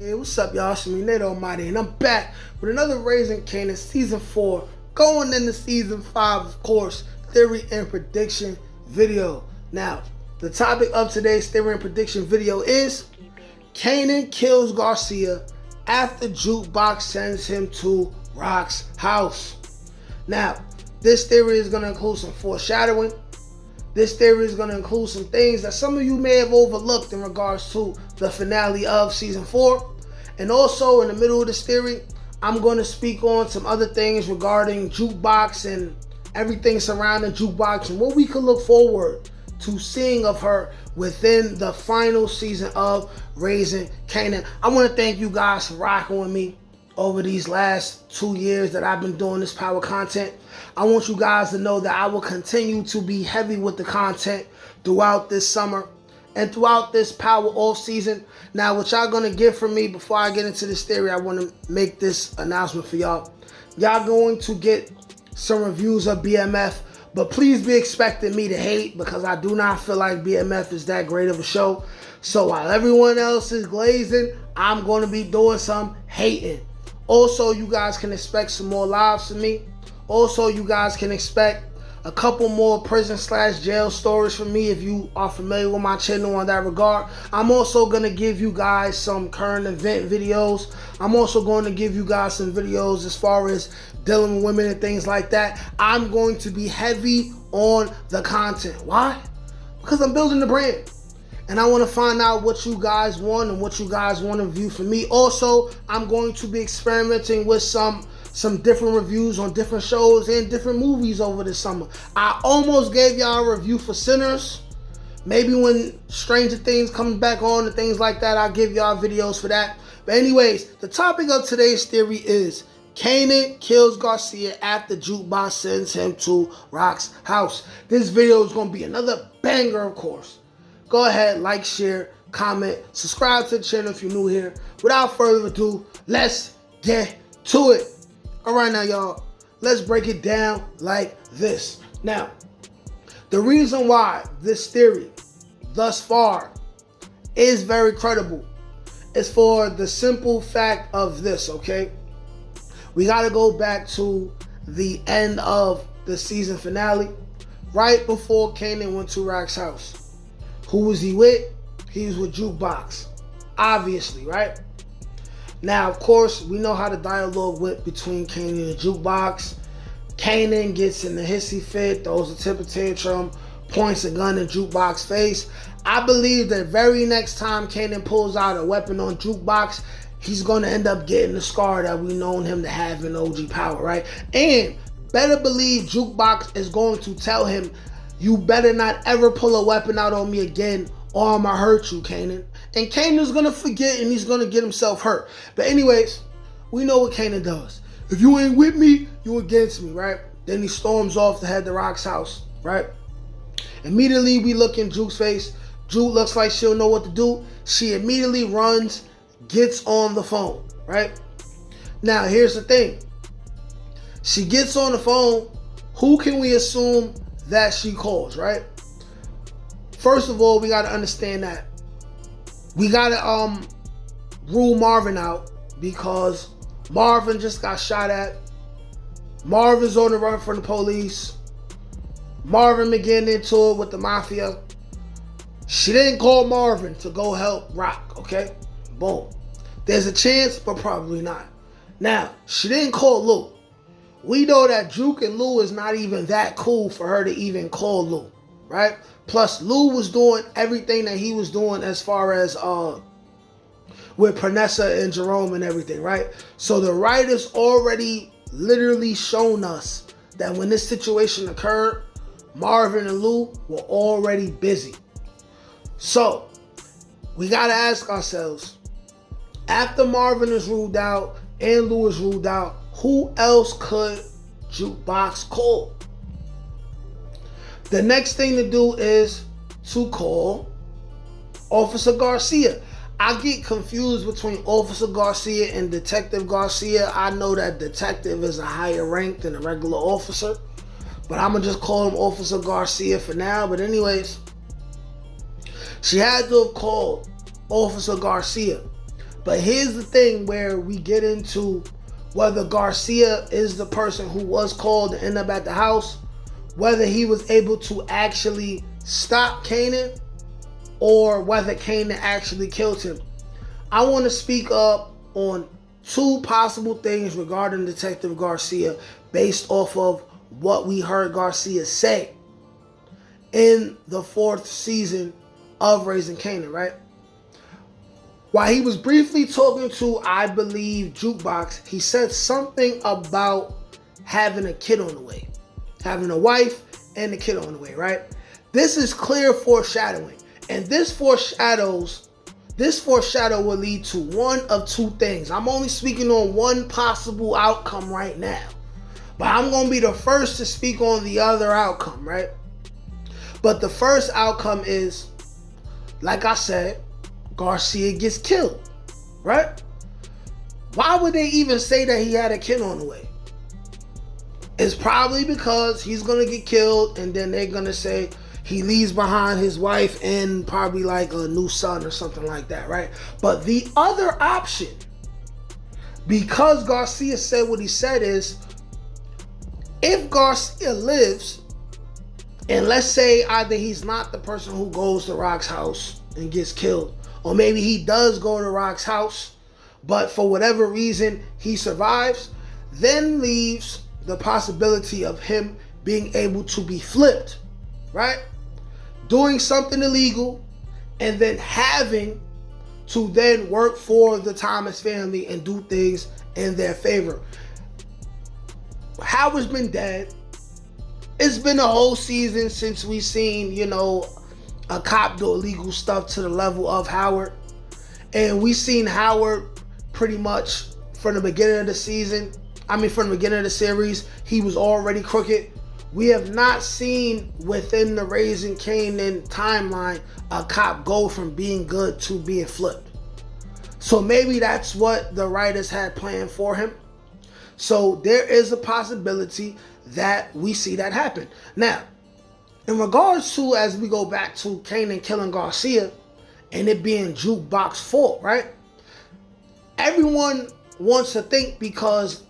Hey, what's up, y'all? It's me, Nate Almighty, and I'm back with another Raising Kanan Season 4, going into Season 5, of course, theory and prediction video. Now, the topic of today's theory and prediction video is Kanan kills Garcia after Jukebox sends him to Rock's house. Now, this theory is going to include some foreshadowing. This theory is going to include some things that some of you may have overlooked in regards to the finale of Season 4. And also, in the middle of this theory, I'm going to speak on some other things regarding Jukebox and everything surrounding Jukebox and what we could look forward to seeing of her within the final season of Raising Kanan. I want to thank you guys for rocking with me over these last 2 years that I've been doing this power content. I want you guys to know that I will continue to be heavy with the content throughout this summer and throughout this power off season. Now, what y'all gonna get from me before I get into this theory, I want to make this announcement for y'all. Y'all going to get some reviews of BMF, but please be expecting me to hate, because I do not feel like BMF is that great of a show. So while everyone else is glazing, I'm going to be doing some hating. Also, you guys can expect some more lives from me. Also, you guys can expect a couple more prison/jail stories from me if you are familiar with my channel on that regard. I'm also going to give you guys some current event videos. I'm also going to give you guys some videos as far as dealing with women and things like that. I'm going to be heavy on the content. Why? Because I'm building the brand. And I want to find out what you guys want and what you guys want to view from me. Also, I'm going to be experimenting with some different reviews on different shows and different movies over the summer. I almost gave y'all a review for Sinners. Maybe when Stranger Things comes back on and things like that, I'll give y'all videos for that. But anyways, the topic of today's theory is Kanan kills Garcia after Jukebox sends him to Rock's house. This video is going to be another banger, of course. Go ahead, like, share, comment, subscribe to the channel if you're new here. Without further ado, let's get to it. All right, now, y'all, let's break it down like this. Now, the reason why this theory thus far is very credible is for the simple fact of this, okay? We got to go back to the end of the season finale, right before Kanan went to Rock's house. Who was he with? He was with Jukebox, obviously, right? Now, of course, we know how the dialogue went between Kanan and Jukebox. Kanan gets in the hissy fit, throws a temper tantrum, points a gun in Jukebox's face. I believe that very next time Kanan pulls out a weapon on Jukebox, he's going to end up getting the scar that we known him to have in OG Power, right? And better believe Jukebox is going to tell him, you better not ever pull a weapon out on me again, or I'm going to hurt you, Kanan. And Kanan's going to forget, and he's going to get himself hurt. But anyways, we know what Kanan does. If you ain't with me, you against me, right? Then he storms off to head to Rock's house, right? Immediately, we look in Juke's face. Juke looks like she'll know what to do. She immediately runs, gets on the phone, right? Now, here's the thing. She gets on the phone. Who can we assume that she calls, right? First of all, we got to understand that we got to rule Marvin out, because Marvin just got shot at. Marvin's on the run from the police. Marvin been getting into it with the mafia. She didn't call Marvin to go help Rock, okay? Boom. There's a chance, but probably not. Now, she didn't call Lou. We know that Juke and Lou is not even that cool for her to even call Lou, right? Plus, Lou was doing everything that he was doing as far as with Pranessa and Jerome and everything, right? So the writers already literally shown us that when this situation occurred, Marvin and Lou were already busy. So we got to ask ourselves, after Marvin is ruled out and Lou is ruled out, who else could Jukebox call? The next thing to do is to call Officer Garcia. I get confused between Officer Garcia and Detective Garcia. I know that detective is a higher rank than a regular officer, but I'm going to just call him Officer Garcia for now. But anyways, she had to have called Officer Garcia. But here's the thing where we get into whether Garcia is the person who was called to end up at the house, whether he was able to actually stop Kanan, or whether Kanan actually killed him. I want to speak up on two possible things regarding Detective Garcia based off of what we heard Garcia say in the 4th season of Raising Kanan, right? While he was briefly talking to, I believe, Jukebox, he said something about having a kid on the way. Having a wife and a kid on the way, right? This is clear foreshadowing. And this foreshadow will lead to one of two things. I'm only speaking on one possible outcome right now. But I'm going to be the first to speak on the other outcome, right? But the first outcome is, like I said, Garcia gets killed, right? Why would they even say that he had a kid on the way? It's probably because he's going to get killed and then they're going to say he leaves behind his wife and probably like a new son or something like that, right? But the other option, because Garcia said what he said, is if Garcia lives, and let's say either he's not the person who goes to Rock's house and gets killed, or maybe he does go to Rock's house, but for whatever reason he survives, then leaves the possibility of him being able to be flipped, right? Doing something illegal and then having to then work for the Thomas family and do things in their favor. Howard's been dead. It's been a whole season since we've seen, a cop do illegal stuff to the level of Howard. And we've seen Howard pretty much from the beginning of the series, he was already crooked. We have not seen within the Raising Kanan timeline a cop go from being good to being flipped. So maybe that's what the writers had planned for him. So there is a possibility that we see that happen. Now, in regards to, as we go back to Kanan killing Garcia and it being Jukebox's fault, right? Everyone wants to think because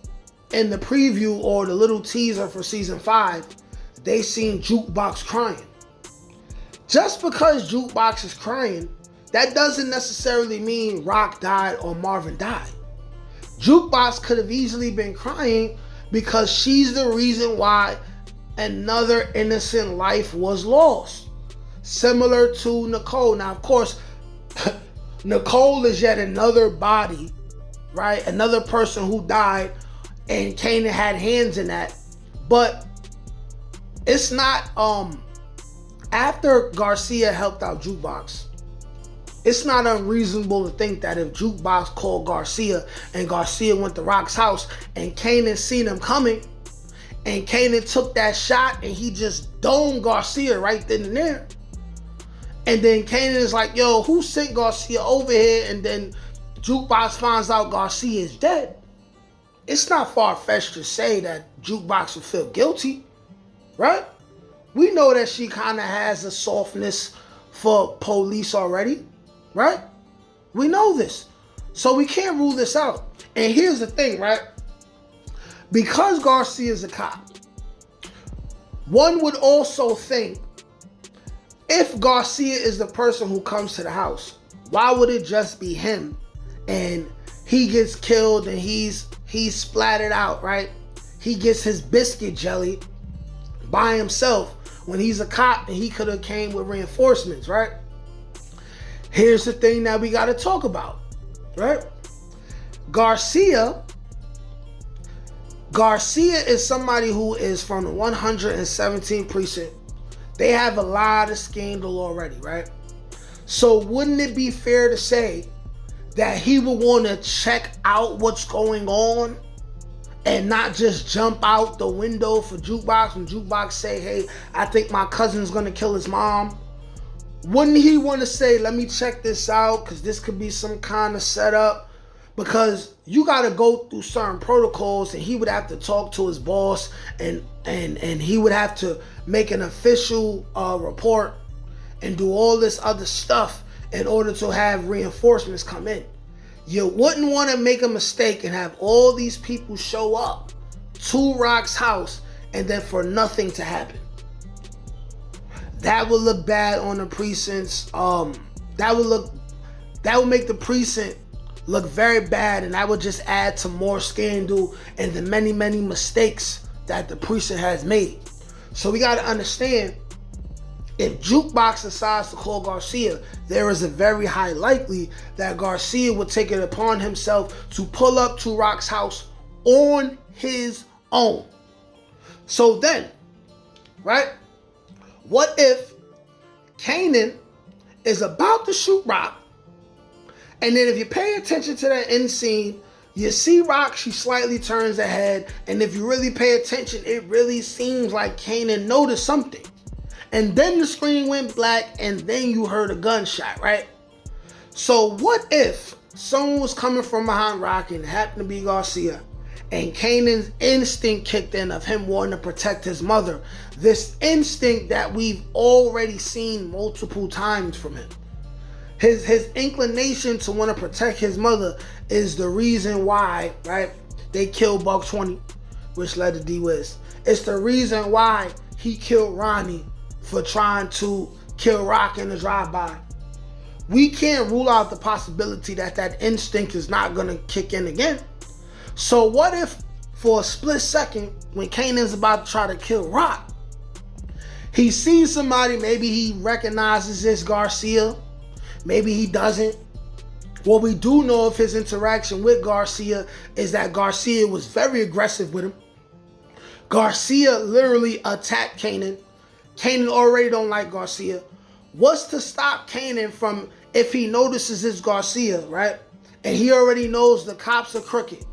in the preview or the little teaser for season 5, they seen Jukebox crying. Just because Jukebox is crying, that doesn't necessarily mean Rock died or Marvin died. Jukebox could have easily been crying because she's the reason why another innocent life was lost. Similar to Nicole. Now, of course, Nicole is yet another body, right? Another person who died, and Kanan had hands in that. But it's not, after Garcia helped out Jukebox, it's not unreasonable to think that if Jukebox called Garcia and Garcia went to Rock's house and Kanan seen him coming and Kanan took that shot and he just domed Garcia right then and there. And then Kanan is like, yo, who sent Garcia over here? And then Jukebox finds out Garcia is dead. It's not far-fetched to say that Jukebox would feel guilty, right? We know that she kind of has a softness for police already, right? We know this. So we can't rule this out. And here's the thing, right? Because Garcia is a cop, one would also think if Garcia is the person who comes to the house, why would it just be him and he gets killed and he's splattered out, right? He gets his biscuit jelly by himself when he's a cop and he could have came with reinforcements, right? Here's the thing that we got to talk about, right? Garcia is somebody who is from the 117th precinct. They have a lot of scandal already, right? So wouldn't it be fair to say that he would want to check out what's going on and not just jump out the window for Jukebox when Jukebox say, hey, I think my cousin's going to kill his mom? Wouldn't he want to say, let me check this out because this could be some kind of setup? Because you got to go through certain protocols and he would have to talk to his boss and he would have to make an official report and do all this other stuff in order to have reinforcements come in. You wouldn't want to make a mistake and have all these people show up to Rock's house and then for nothing to happen. That would look bad on the precincts. That would make the precinct look very bad, and that would just add to more scandal and the many, many mistakes that the precinct has made. So we got to understand, if Jukebox decides to call Garcia, there is a very high likely that Garcia would take it upon himself to pull up to Rock's house on his own. So then, right, what if Kanan is about to shoot Rock, and then if you pay attention to that end scene, you see Rock, she slightly turns her head, and if you really pay attention, it really seems like Kanan noticed something. And then the screen went black, and then you heard a gunshot, right? So what if someone was coming from behind Rock and it happened to be Garcia, and Kanan's instinct kicked in of him wanting to protect his mother? This instinct that we've already seen multiple times from him. His inclination to want to protect his mother is the reason why, right, they killed Buck 20, which led to D-Wiz. It's the reason why he killed Ronnie for trying to kill Rock in the drive-by. We can't rule out the possibility that that instinct is not going to kick in again. So what if for a split second, when Kanan's about to try to kill Rock, he sees somebody, maybe he recognizes this Garcia, maybe he doesn't. What we do know of his interaction with Garcia is that Garcia was very aggressive with him. Garcia literally attacked Kanan. Kanan already don't like Garcia. What's to stop Kanan from, if he notices it's Garcia, right? And he already knows the cops are crooked.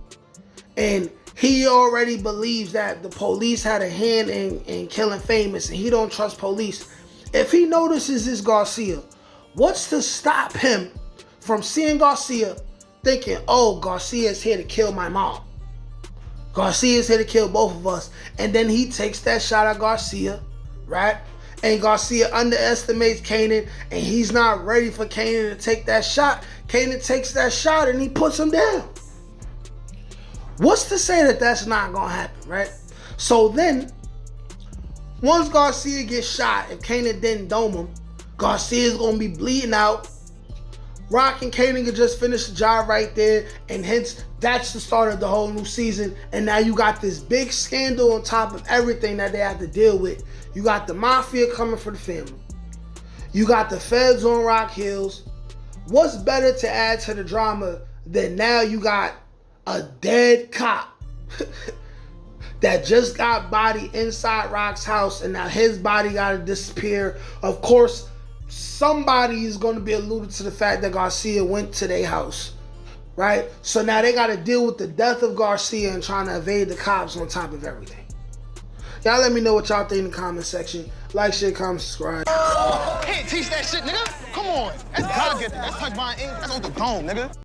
And he already believes that the police had a hand in killing Famous, and he don't trust police. If he notices it's Garcia, what's to stop him from seeing Garcia thinking, oh, Garcia is here to kill my mom. Garcia is here to kill both of us. And then he takes that shot at Garcia, right? And Garcia underestimates Kanan, and he's not ready for Kanan to take that shot. Kanan takes that shot and he puts him down. What's to say that that's not going to happen, right? So then, once Garcia gets shot, if Kanan didn't dome him, Garcia's going to be bleeding out. Rock and Kanan could just finish the job right there, and hence, that's the start of the whole new season. And now you got this big scandal on top of everything that they have to deal with. You got the mafia coming for the family. You got the feds on Rock Hills. What's better to add to the drama than now you got a dead cop that just got bodied inside Rock's house, and now his body got to disappear. Of course, somebody is going to be alluded to the fact that Garcia went to their house, right? So now they got to deal with the death of Garcia and trying to evade the cops on top of everything. Y'all let me know what y'all think in the comment section. Like, share, comment, subscribe. Can't teach that shit, nigga. Come on. That's God gifted. That's touch by ink. That's on the dome, nigga.